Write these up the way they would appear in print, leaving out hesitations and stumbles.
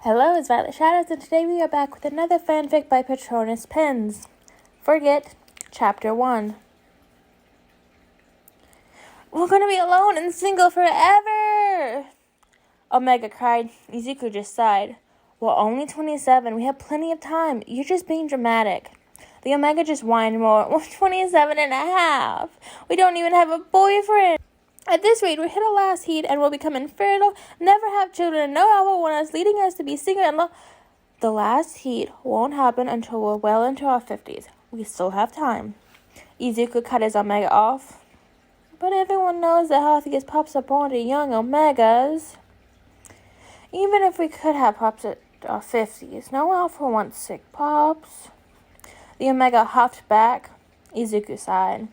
Hello, it's Violet Shadows, and today we are back with another fanfic by Patronus Pens. Forget Chapter 1. We're gonna be alone and single forever! Omega cried. Izuku just sighed. We're only 27. We have plenty of time. You're just being dramatic. The Omega just whined more. We're 27 and a half. We don't even have a boyfriend. At this rate, we'll hit our last heat and we'll become infertile, never have children, and no alpha want us, leading us to be single and The last heat won't happen until we're well into our 50s. We still have time. Izuku cut his Omega off. But everyone knows the healthiest pups are born to young Omegas. Even if we could have pups at our 50s, no alpha wants sick pups. The Omega huffed back. Izuku sighed.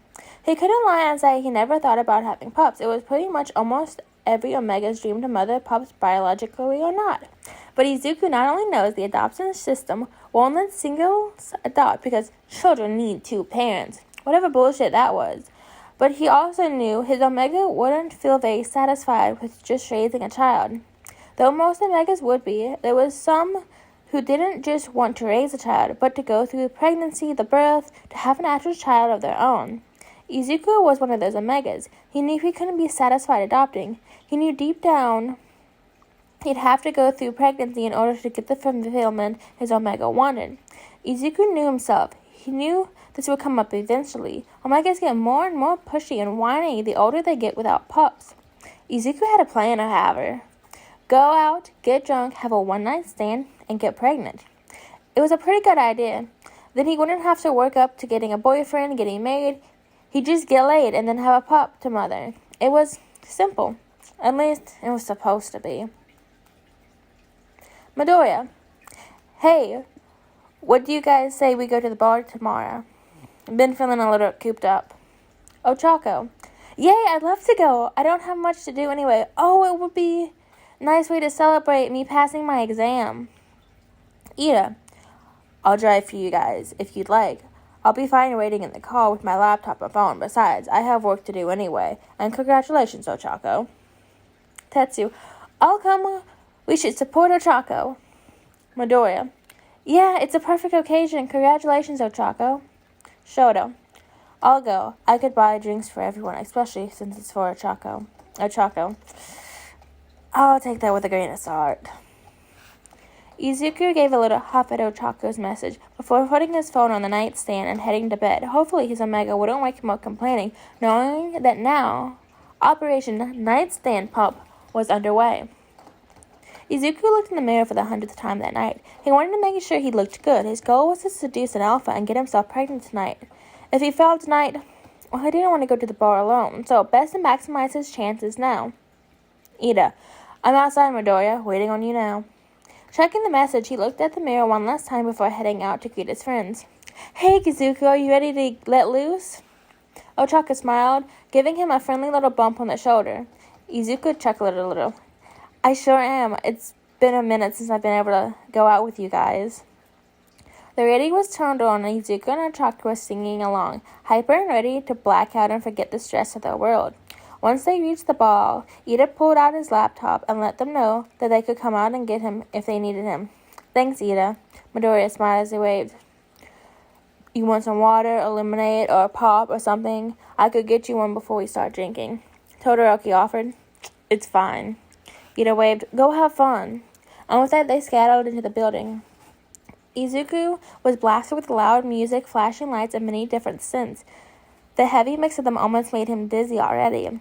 He couldn't lie and say he never thought about having pups. It was pretty much almost every Omega's dream to mother pups biologically or not. But Izuku not only knows the adoption system won't let singles adopt because children need two parents, whatever bullshit that was, but he also knew his Omega wouldn't feel very satisfied with just raising a child. Though most Omegas would be, there was some who didn't just want to raise a child, but to go through the pregnancy, the birth, to have an actual child of their own. Izuku was one of those Omegas. He knew he couldn't be satisfied adopting. He knew deep down he'd have to go through pregnancy in order to get the fulfillment his Omega wanted. Izuku knew himself. He knew this would come up eventually. Omegas get more and more pushy and whiny the older they get without pups. Izuku had a plan, however. Go out, get drunk, have a one-night stand, and get pregnant. It was a pretty good idea. Then he wouldn't have to work up to getting a boyfriend, getting married. He'd just get laid and then have a pup to mother. It was simple. At least it was supposed to be. Midoriya. Hey, what do you guys say we go to the bar tomorrow? I've been feeling a little cooped up. Ochako. Yay, I'd love to go. I don't have much to do anyway. Oh, it would be a nice way to celebrate me passing my exam. Ida. I'll drive for you guys if you'd like. I'll be fine waiting in the car with my laptop and phone. Besides, I have work to do anyway. And congratulations, Ochako. Tetsu. I'll come. We should support Ochako. Midoriya. Yeah, it's a perfect occasion. Congratulations, Ochako. Shoto. I'll go. I could buy drinks for everyone, especially since it's for Ochako. I'll take that with a grain of salt. Izuku gave a little huff at Ochako's message before putting his phone on the nightstand and heading to bed. Hopefully his Omega wouldn't wake him up complaining, knowing that now Operation Nightstand Pup was underway. Izuku looked in the mirror for the 100th time that night. He wanted to make sure he looked good. His goal was to seduce an alpha and get himself pregnant tonight. If he failed tonight, well, he didn't want to go to the bar alone, so best to maximize his chances now. Ida. I'm outside, Midoriya, waiting on you now. Checking the message, he looked at the mirror one last time before heading out to greet his friends. Hey, Izuku, are you ready to let loose? Ochako smiled, giving him a friendly little bump on the shoulder. Izuku chuckled a little. I sure am. It's been a minute since I've been able to go out with you guys. The radio was turned on and Izuku and Ochako were singing along, hyper and ready to black out and forget the stress of their world. Once they reached the ball, Ida pulled out his laptop and let them know that they could come out and get him if they needed him. Thanks, Ida. Midoriya smiled as he waved. You want some water, a lemonade, or a pop or something? I could get you one before we start drinking. Todoroki offered. It's fine. Ida waved. Go have fun. And with that, they scattered into the building. Izuku was blasted with loud music, flashing lights, and many different scents. The heavy mix of them almost made him dizzy already.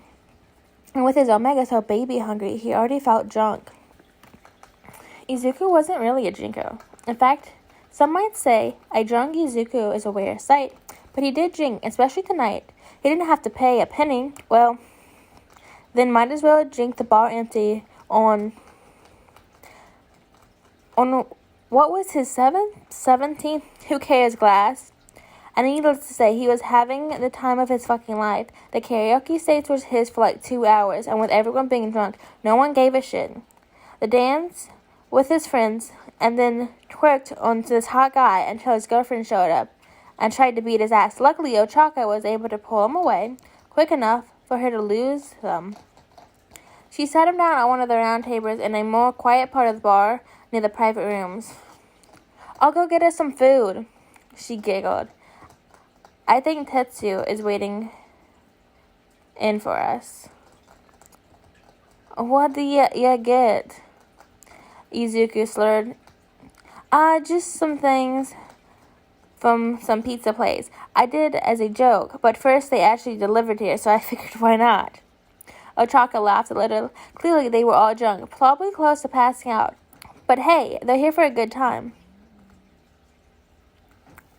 And with his Omega so baby hungry, he already felt drunk. Izuku wasn't really a drinker. In fact, some might say a drunk Izuku is a rare sight, but he did drink, especially tonight. He didn't have to pay a penny. Well, then might as well drink the bar empty on what was his 17th? Who cares glass? And needless to say, he was having the time of his fucking life. The karaoke stage was his for like 2 hours, and with everyone being drunk, no one gave a shit. The dance with his friends, and then twerked onto this hot guy until his girlfriend showed up and tried to beat his ass. Luckily, Ochako was able to pull him away quick enough for her to lose them. She sat him down on one of the round tables in a more quiet part of the bar, near the private rooms. I'll go get us some food, she giggled. I think Tetsu is waiting in for us. What do you get? Izuku slurred. Just some things from some pizza place. I did as a joke, but first they actually delivered here, so I figured why not? Ochaka laughed a little. Clearly they were all drunk, probably close to passing out. But hey, they're here for a good time.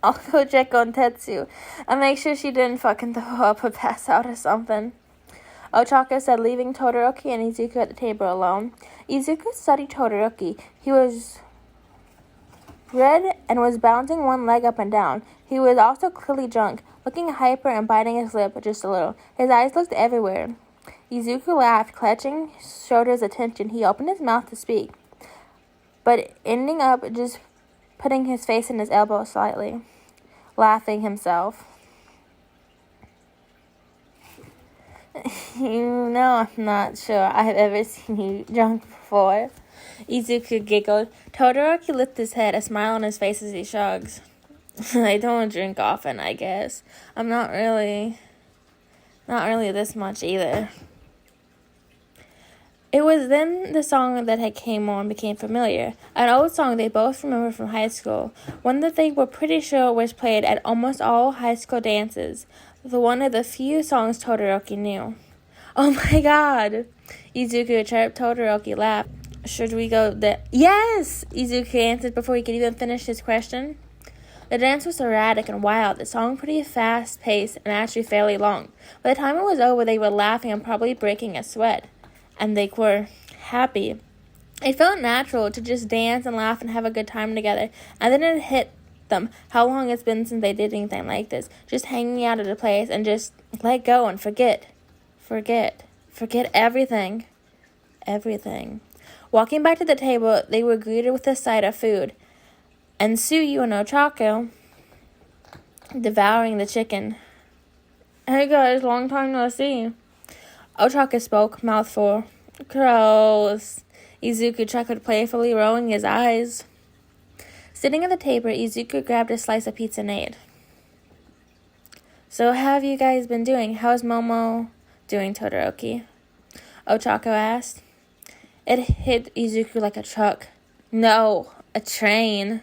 I'll go check on Tetsu and make sure she didn't fucking throw up or pass out or something. Ochaka said, leaving Todoroki and Izuku at the table alone. Izuku studied Todoroki. He was red and was bouncing one leg up and down. He was also clearly drunk, looking hyper and biting his lip just a little. His eyes looked everywhere. Izuku laughed, clutching Shota's attention. He opened his mouth to speak, but ending up just putting his face in his elbow slightly, laughing himself. You know, I'm not sure I've ever seen you drunk before. Izuku giggled. Todoroki lifted his head, a smile on his face as he shrugs. I don't drink often, I guess. I'm not really this much either. It was then the song that had came on became familiar. An old song they both remembered from high school. One that they were pretty sure was played at almost all high school dances. One of the few songs Todoroki knew. Oh my god! Izuku chirped. Todoroki laughed. Should we go there? Yes! Izuku answered before he could even finish his question. The dance was erratic and wild, the song pretty fast-paced and actually fairly long. By the time it was over, they were laughing and probably breaking a sweat. And they were happy. It felt natural to just dance and laugh and have a good time together. And then it hit them how long it's been since they did anything like this. Just hanging out at a place and just let go and forget. Forget everything. Everything. Walking back to the table, they were greeted with a sight of food. And Tsuyu and Ochako devouring the chicken. Hey guys, long time no see. Ochako spoke, mouth full. Gross. Izuku chuckled playfully, rolling his eyes. Sitting at the table, Izuku grabbed a slice of pizza and ate. So, how have you guys been doing? How's Momo doing, Todoroki? Ochako asked. It hit Izuku like a truck. No, a train.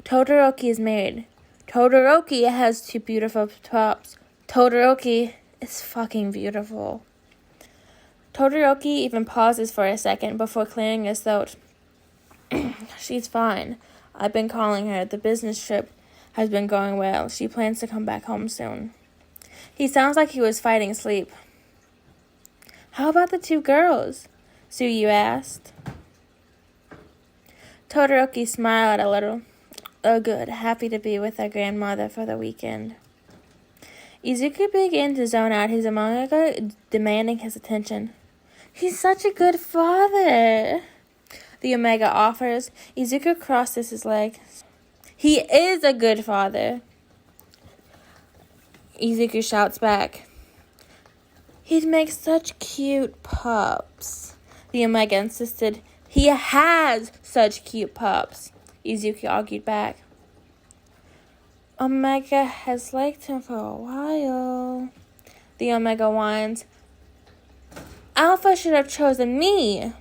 Todoroki is married. Todoroki has 2 beautiful pups. Todoroki is fucking beautiful. Todoroki even pauses for a second before clearing his throat. She's fine. I've been calling her. The business trip has been going well. She plans to come back home soon. He sounds like he was fighting sleep. How about the 2 girls? Tsuyu asked. Todoroki smiled a little. Oh good, happy to be with her grandmother for the weekend. Izuku began to zone out, his manga demanding his attention. He's such a good father, the Omega offers. Izuku crosses his legs. He is a good father, Izuku shouts back. He'd make such cute pups, the Omega insisted. He has such cute pups, Izuku argued back. Omega has liked him for a while, the Omega whines. Alpha should have chosen me,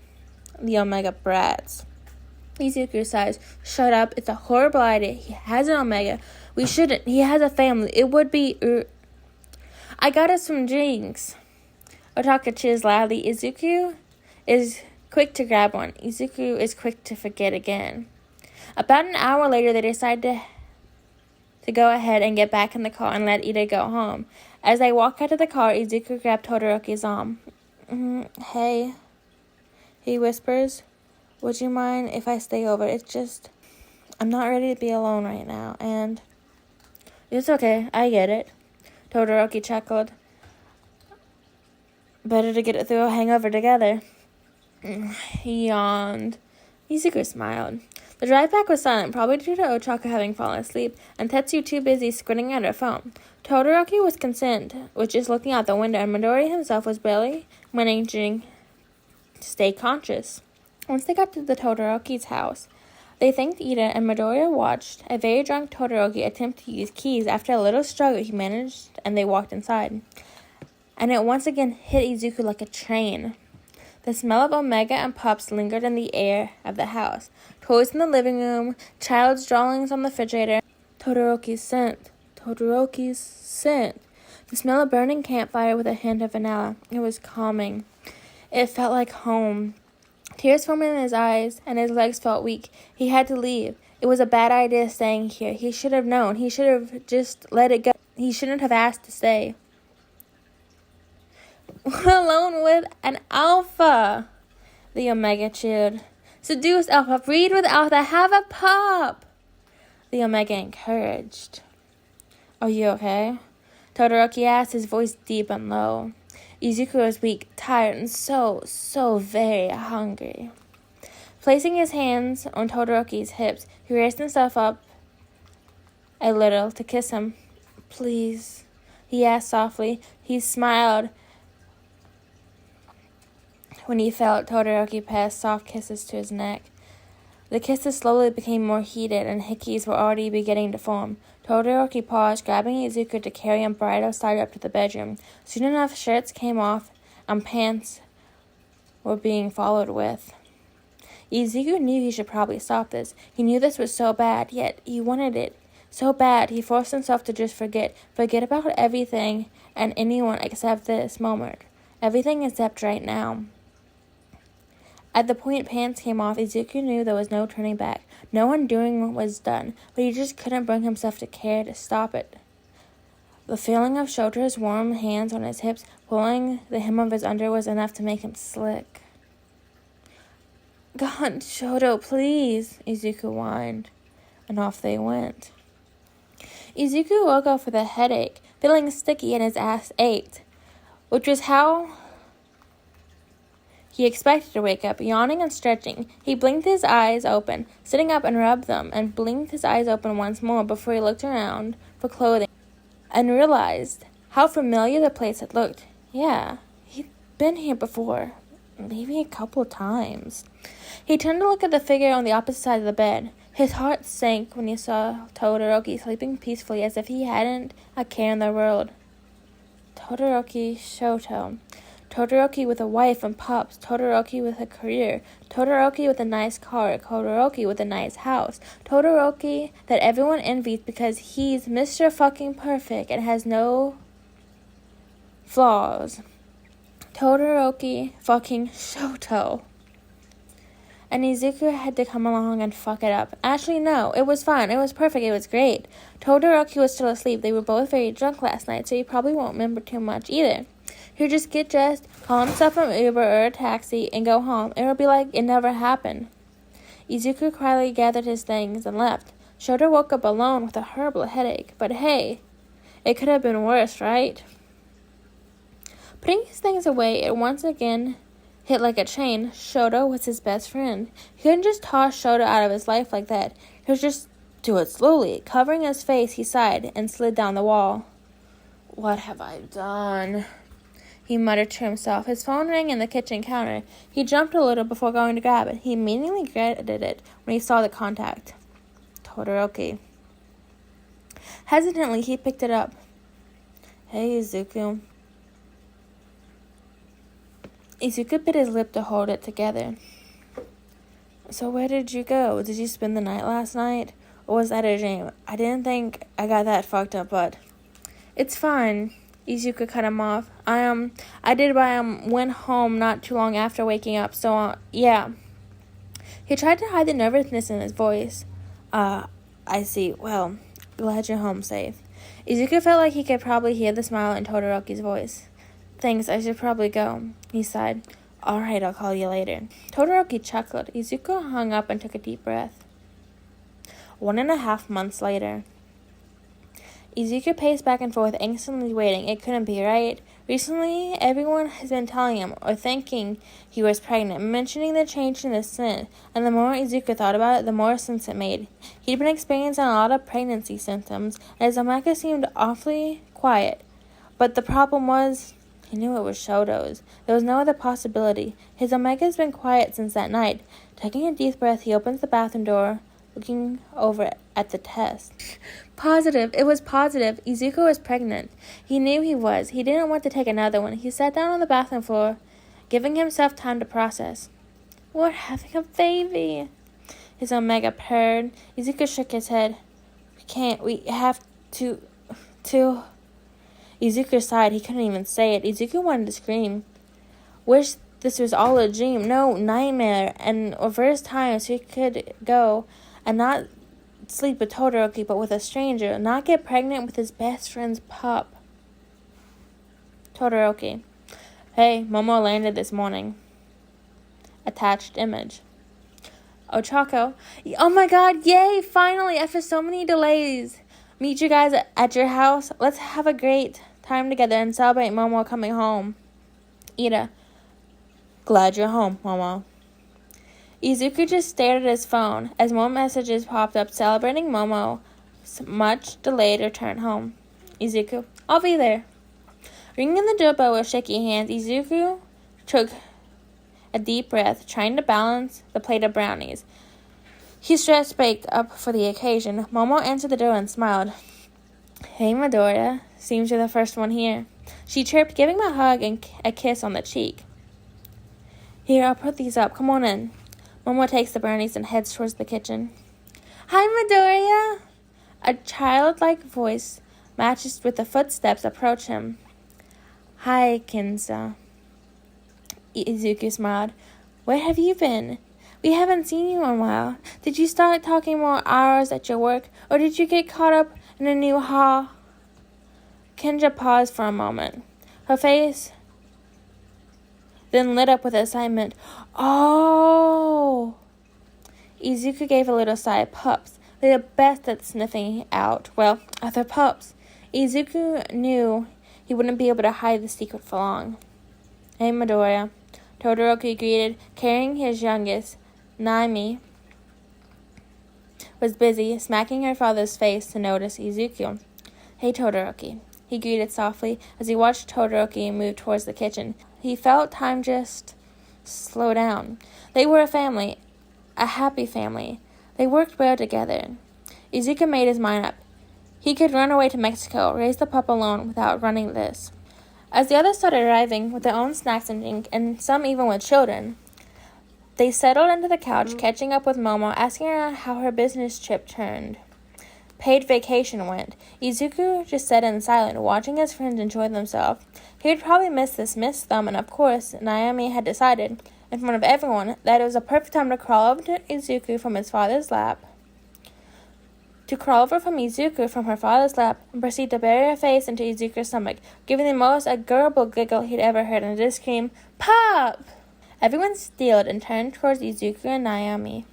the Omega brats. Izuku sighs. Shut up, it's a horrible idea. He has an Omega. We shouldn't. He has a family. It would be... I got us some drinks. Otaka cheers loudly. Izuku is quick to grab one. Izuku is quick to forget again. About an hour later, they decide to go ahead and get back in the car and let Ida go home. As they walk out of the car, Izuku grabbed Todoroki's arm. Hey, he whispers. Would you mind if I stay over? It's just, I'm not ready to be alone right now, and... It's okay, I get it. Todoroki chuckled. Better to get it through a hangover together. He yawned. Izuku smiled. The drive back was silent, probably due to Ochako having fallen asleep, and Tetsu too busy squinting at her phone. Todoroki was content with just looking out the window, and Midori himself was barely managing to stay conscious. Once they got to the Todoroki's house, they thanked Ida, and Midoriya watched a very drunk Todoroki attempt to use keys. After a little struggle, he managed, and they walked inside. And it once again hit Izuku like a train. The smell of Omega and pups lingered in the air of the house. Toys in the living room, child's drawings on the refrigerator. Todoroki's scent. Todoroki's scent. The smell of burning campfire with a hint of vanilla. It was calming. It felt like home. Tears formed in his eyes, and his legs felt weak. He had to leave. It was a bad idea staying here. He should have known. He should have just let it go. He shouldn't have asked to stay. Alone with an alpha, the Omega cheered. Seduce Alpha, breed with Alpha, have a pup, the Omega encouraged. Are you okay? Todoroki asked, his voice deep and low. Izuku was weak, tired, and so very hungry. Placing his hands on Todoroki's hips, he raised himself up a little to kiss him. Please, he asked softly. He smiled when he felt Todoroki pass soft kisses to his neck. The kisses slowly became more heated, and hickeys were already beginning to form. Todoroki paused, grabbing Izuku to carry him bridal side up to the bedroom. Soon enough, shirts came off, and pants were being followed with. Izuku knew he should probably stop this. He knew this was so bad, yet he wanted it so bad. He forced himself to just forget about everything and anyone except this moment. Everything except right now. At the point pants came off, Izuku knew there was no turning back. No undoing was done, but he just couldn't bring himself to care to stop it. The feeling of Shoto's warm hands on his hips, pulling the hem of his under, was enough to make him slick. God, Shoto, please, Izuku whined, and off they went. Izuku woke up with a headache, feeling sticky, and his ass ached, which was how he expected to wake up. Yawning and stretching, he blinked his eyes open, sitting up and rubbed them, and blinked his eyes open once more before he looked around for clothing and realized how familiar the place had looked. Yeah, he'd been here before, maybe a couple of times. He turned to look at the figure on the opposite side of the bed. His heart sank when he saw Todoroki sleeping peacefully as if he hadn't a care in the world. Todoroki Shoto. Todoroki with a wife and pups, Todoroki with a career, Todoroki with a nice car, Todoroki with a nice house, Todoroki that everyone envies because he's Mr. fucking perfect and has no flaws. Todoroki fucking Shoto. And Izuku had to come along and fuck it up. Actually, no, it was fine. It was perfect. It was great. Todoroki was still asleep. They were both very drunk last night, so he probably won't remember too much either. He'll just get dressed, call himself an Uber or a taxi, and go home. It'll be like it never happened. Izuku quietly gathered his things and left. Shoto woke up alone with a horrible headache. But hey, it could have been worse, right? Putting his things away, it once again hit like a train. Shoto was his best friend. He couldn't just toss Shoto out of his life like that. He would just do it slowly. Covering his face, he sighed and slid down the wall. What have I done? He muttered to himself. His phone rang in the kitchen counter. He jumped a little before going to grab it. He immediately regretted it when he saw the contact. Todoroki. Hesitantly, he picked it up. Hey, Izuku. Izuku bit his lip to hold it together. So where did you go? Did you spend the night last night? Or was that a dream? I didn't think I got that fucked up, but it's fine. Izuku cut him off. I went home not too long after waking up, so, yeah. He tried to hide the nervousness in his voice. I see. Well, glad you're home safe. Izuku felt like he could probably hear the smile in Todoroki's voice. Thanks, I should probably go, he sighed. All right, I'll call you later. Todoroki chuckled. Izuku hung up and took a deep breath. 1.5 months later. Izuku paced back and forth, anxiously waiting. It couldn't be right. Recently, everyone has been telling him or thinking he was pregnant, mentioning the change in his scent, and the more Izuku thought about it, the more sense it made. He'd been experiencing a lot of pregnancy symptoms, and his Omega seemed awfully quiet. But the problem was, He knew it was Shoto's. There was no other possibility. His Omega's been quiet since that night. Taking a deep breath, he opens the bathroom door, looking over at the test. Positive. It was positive. Izuku was pregnant. He knew he was. He didn't want to take another one. He sat down on the bathroom floor, giving himself time to process. We're having a baby. His Omega purred. Izuku shook his head. We have to... Izuku sighed. He couldn't even say it. Izuku wanted to scream. Wish this was all a dream. No, nightmare. And reverse time so he could go and not sleep with Todoroki, but with a stranger. Not get pregnant with his best friend's pup. Todoroki. Hey, Momo landed this morning. Attached image. Ochako. Oh my god, yay! Finally, after so many delays. Meet you guys at your house. Let's have a great time together and celebrate Momo coming home. Ida. Glad you're home, Momo. Izuku just stared at his phone as more messages popped up celebrating Momo's much delayed return home. Izuku. I'll be there. Ringing the doorbell with shaky hands, Izuku took a deep breath, trying to balance the plate of brownies. He stretched baked up for the occasion. Momo answered the door and smiled. Hey, Midoriya. Seems you're the first one here. She chirped, giving him a hug and a kiss on the cheek. Here, I'll put these up. Come on in. Momo takes the brownies and heads towards the kitchen. Hi, Midoriya. A childlike voice matches with the footsteps approach him. Hi, Kinza. Izuku smiled. Where have you been? We haven't seen you in a while. Did you start talking more hours at your work, or did you get caught up in a new ha? Kinja paused for a moment. Her face then lit up with excitement. Oh! Izuku gave a little sigh. Pups. They're the best at sniffing out, well, other pups. Izuku knew he wouldn't be able to hide the secret for long. Hey, Midoriya. Todoroki greeted, carrying his youngest. Naimi was busy, smacking her father's face to notice Izuku. Hey, Todoroki. He greeted softly as he watched Todoroki move towards the kitchen. He felt time just slow down. They were a family, a happy family. They worked well together. Izuku made his mind up. He could run away to Mexico, raise the pup alone without running this. As the others started arriving with their own snacks and drink, and some even with children, they settled into the couch, catching up with Momo, asking her how her business trip turned. Paid vacation went. Izuku just sat in silence, watching his friends enjoy themselves. He would probably miss them, and of course, Naomi had decided, in front of everyone, that it was a perfect time to crawl over to Izuku from his father's lap. To crawl over from Izuku from her father's lap and proceed to bury her face into Izuku's stomach, giving the most adorable giggle he'd ever heard, and just scream, Pop! Everyone steeled and turned towards Izuku and Naomi.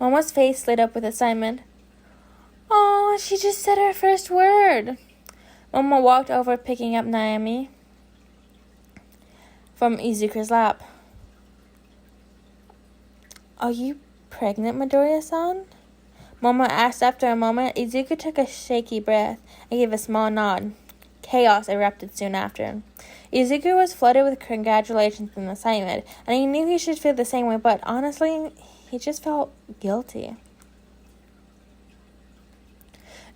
Momo's face lit up with excitement. Oh, she just said her first word. Momo walked over, picking up Naomi from Izuku's lap. Are you pregnant, Midoriya-san? Momo asked after a moment. Izuku took a shaky breath and gave a small nod. Chaos erupted soon after. Izuku was flooded with congratulations and excitement, and he knew he should feel the same way, but honestly, he just felt guilty.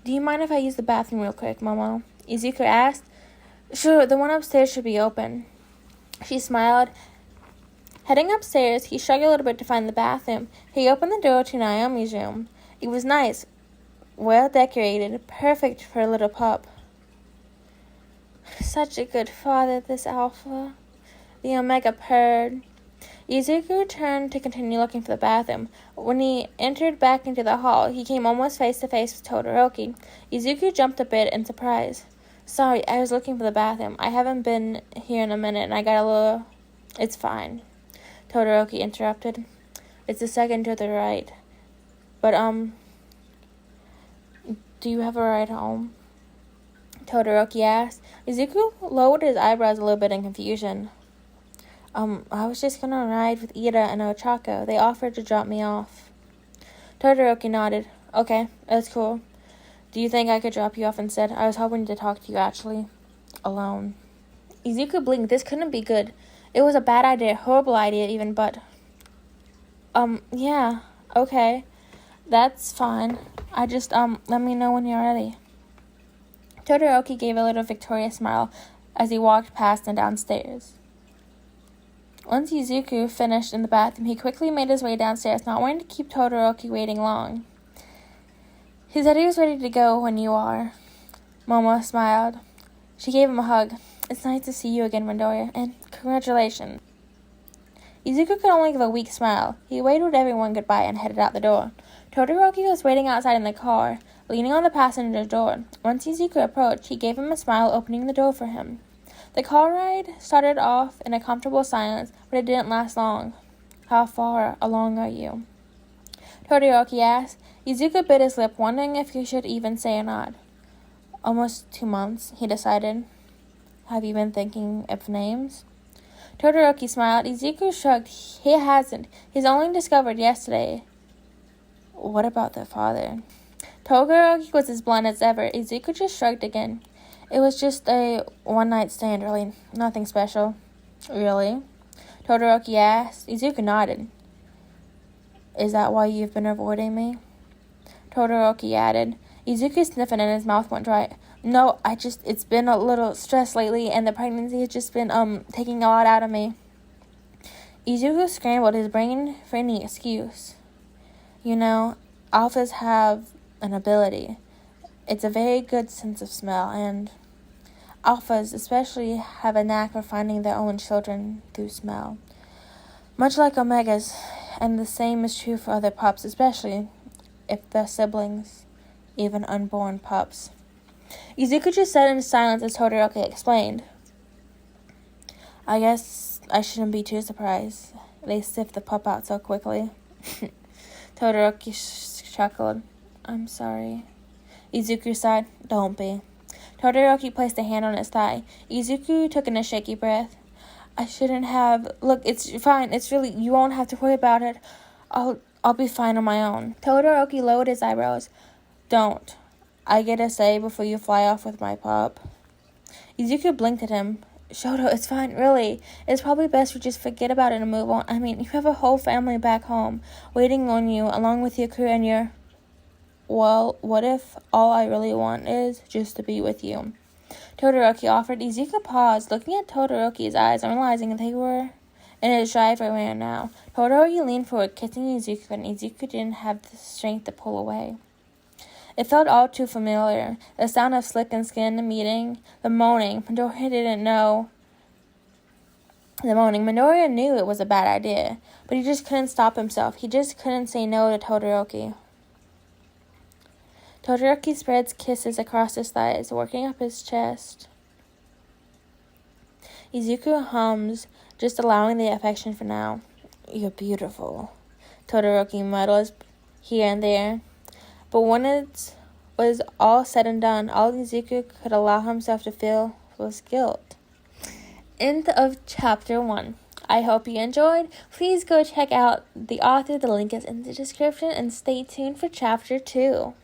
Do you mind if I use the bathroom real quick, Momo? Izuku asked. Sure, the one upstairs should be open. She smiled. Heading upstairs, he shrugged a little bit to find the bathroom. He opened the door to Naomi's room. It was nice, well decorated, perfect for a little pup. Such a good father, this Alpha. The Omega purred. Izuku turned to continue looking for the bathroom. When he entered back into the hall, he came almost face to face with Todoroki. Izuku jumped a bit in surprise. Sorry, I was looking for the bathroom. I haven't been here in a minute, and I got a little... It's fine. Todoroki interrupted. It's the second to the right. But, do you have a ride home? Todoroki asked. Izuku lowered his eyebrows a little bit in confusion. I was just gonna ride with Ida and Ochako. They offered to drop me off. Todoroki nodded. Okay, that's cool. Do you think I could drop you off instead? I was hoping to talk to you actually. Alone. Izuku blinked. This couldn't be good. It was a bad idea, horrible idea even, but... yeah, okay. That's fine. I just, let me know when you're ready. Todoroki gave a little victorious smile as he walked past and downstairs. Once Izuku finished in the bathroom, he quickly made his way downstairs, not wanting to keep Todoroki waiting long. He said he was ready to go when you are. Momo smiled. She gave him a hug. It's nice to see you again, Midoriya, and congratulations. Izuku could only give a weak smile. He waved everyone goodbye and headed out the door. Todoroki was waiting outside in the car, leaning on the passenger door. Once Izuku approached, he gave him a smile, opening the door for him. The car ride started off in a comfortable silence, but it didn't last long. How far along are you? Todoroki asked. Izuku bit his lip, wondering if he should even say or not. Almost 2 months, he decided. Have you been thinking of names? Todoroki smiled. Izuku shrugged. He hasn't. He's only discovered yesterday. What about the father? Todoroki was as blunt as ever. Izuku just shrugged again. It was just a one-night stand, really. Nothing special. Really? Todoroki asked. Izuku nodded. Is that why you've been avoiding me? Todoroki added. Izuku sniffed and his mouth went dry. No, it's been a little stressed lately, and the pregnancy has just been, taking a lot out of me. Izuku scrambled his brain for any excuse. You know, alphas have an ability. It's a very good sense of smell, and alphas especially have a knack for finding their own children through smell. Much like omegas, and the same is true for other pups, especially if they're siblings, even unborn pups. Izuku just sat in silence as Todoroki explained. I guess I shouldn't be too surprised. They sift the pup out so quickly. Todoroki chuckled. I'm sorry. Izuku sighed. Don't be. Todoroki placed a hand on his thigh. Izuku took in a shaky breath. I shouldn't have. Look, it's fine. It's really. You won't have to worry about it. I'll be fine on my own. Todoroki lowered his eyebrows. Don't. I get a say before you fly off with my pup. Izuku blinked at him. Shoto, it's fine, really. It's probably best we just forget about it and move on. I mean, you have a whole family back home, waiting on you, along with your crew and your... Well, what if all I really want is just to be with you? Todoroki offered. Izuku paused, looking at Todoroki's eyes and realizing they were in his driveway right now. Todoroki leaned forward, kissing Izuku, and Izuku didn't have the strength to pull away. It felt all too familiar. The sound of slicking skin meeting, the moaning. Midoriya didn't know. The moaning. Midoriya knew it was a bad idea, but he just couldn't stop himself. He just couldn't say no to Todoroki. Todoroki spreads kisses across his thighs, working up his chest. Izuku hums, just allowing the affection for now. You're beautiful. Todoroki mutters here and there. But when it was all said and done, all Izuku could allow himself to feel was guilt. End of chapter 1. I hope you enjoyed. Please go check out the author. The link is in the description, and stay tuned for chapter 2.